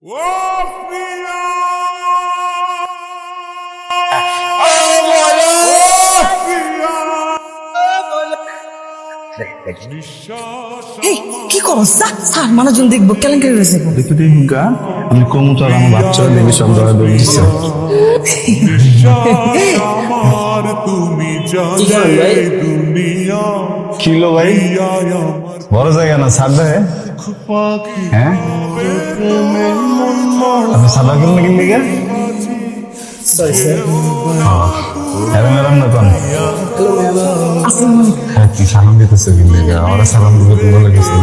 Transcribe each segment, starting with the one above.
কি করো স্যার মানুষজন দেখবো কেলেঙ্কারি হয়েছে দেখতে দেখুনকা আমি কমুতার আমার বাচ্চারা দেখে সব ধরা দৌড়িচ্ছে কিলো ভাই বড় জায়গা না ছাড় দেয় হ্যাঁ আপনি সাদা করলেন নাকি লিগে ম্যাডাম না কোন কি সালাম দিতেছে কি লিগে ওরা সালাম দিবে তো বলে গেছে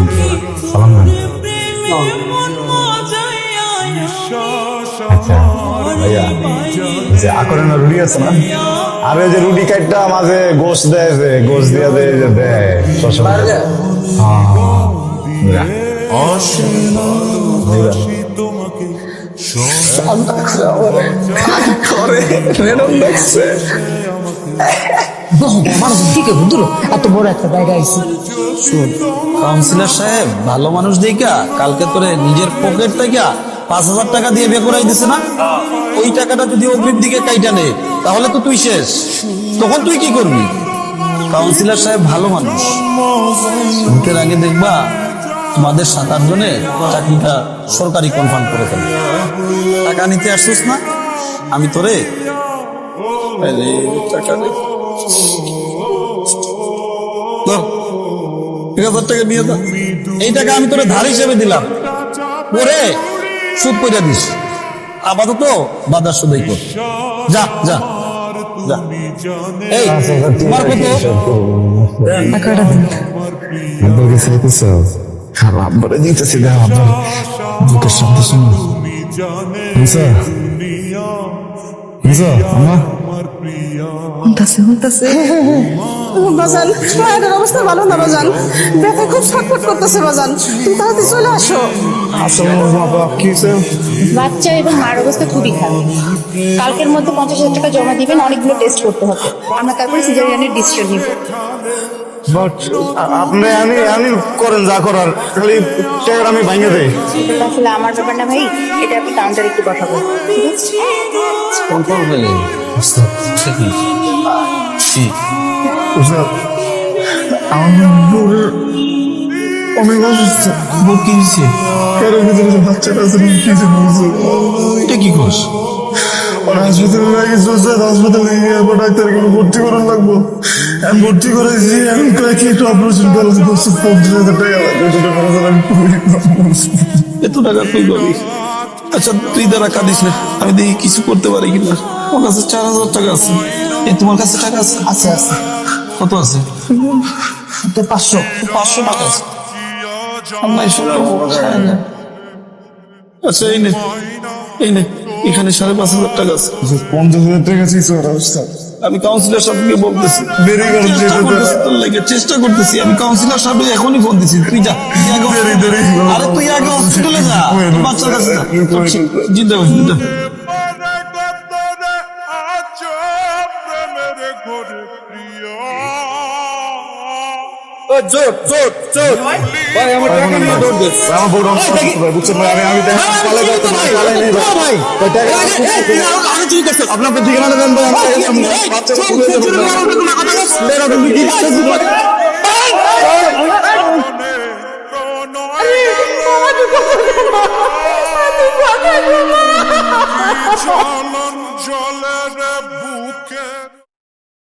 সালাম দেন আচ্ছা ভাইয়া যে আকরেনা রুটি আছে না আর এই যে রুটি কাটটা মাঝে গোশ দেয় যে গোশ দিয়া দেয় যে দেয় শশা এত বড় একটা জায়গা আইছি কাউন্সিলর সাহেব ভালো মানুষ দেখা কালকে তোরে নিজের পকেট থেকে 5,000 টাকা দিয়ে বিয়ে করাই দিছে না ওই টাকাটা যদি অগ্রিম দিকে কাইটা নে তাহলে তো তুই শেষ তখন তুই কি করবি কাউন্সিলর সাহেব ভালো মানুষ ভোটের আগে দেখবা তোমাদের 7-8 জনে চাকরিটা সরকারি কনফার্ম করে ফেলে টাকা নিতে আসছিস না আমি তোরে টাকা দে 1,000 টাকা নিয়ে যা এই টাকা আমি তোরে ধার হিসেবে দিলাম পরে সুদ পয়সা দিস আপাতত বাজার সদাই কর যা যা যা এই তোমার কত টাকাটা দিন আব্বার কাছে দিতেছ আব্বারে দিতেছি দেখ আব্বার বুকের শব্দ শুনো বুঝছো বুঝছো আমার শুনতেছে বাজান মায়ের অবস্থা ভালো না বাজান ব্যথা খুব ছটফট করতেছে বাজান তুমি তাড়াতাড়ি চলে আসো আসলে বাবা কি বাচ্চা এবং মার অবস্থা খুবই খারাপ কালকের মধ্যে 50,000 টাকা জমা দিবেন অনেকগুলো টেস্ট করতে হবে আমরা তারপরে সিজারিয়ানের ডিসিশন নিব বাট আপনি আমি করেন যা করার খালি টাকার আমি ভাঙে দেই এটা আসলে আমার ব্যাপার না ভাই এটা আপনি কাউন্টারে একটু কথা বলুন ঠিক আছে কন্ট্রোল হয়ে গেল অনেক অসুস্থ কি হয়েছে কারো ভিতরে বাচ্চাটা আছে কিছু বলছো এটা কি কোস হাসপাতালে লাগে হাসপাতালে গিয়ে ডাক্তারকে ভর্তি করার লাগবো আমি ভর্তি করেছি আমি কয়েকটি একটু অপারেশন করেছি 50,000 টাকা এত টাকা তুই পাবি আচ্ছা তুই দ্বারা কাঁদিস না আমি দেখি কিছু করতে পারি কিনা আমার কাছে 4,000 টাকা আছে এই তোমার কাছে টাকা আছে আছে আছে কত আছে 500 টাকা আছে আমার আচ্ছা এই নে এখানে 5,500 টাকা আছে 50,000 টাকা চাইছো অবস্থা আমি কাউন্সিলর সাহেবকে বলতেছি দেরি করছি চেষ্টা করতেছি আমি কাউন্সিলর সাহেবকে এখনই ফোন দিছি তুই যা আরে তুই আগে হসপিটালে যা বাচ্চার কাছে জিন্দা আপনাকে ঠিকানা দেন জলের বুকে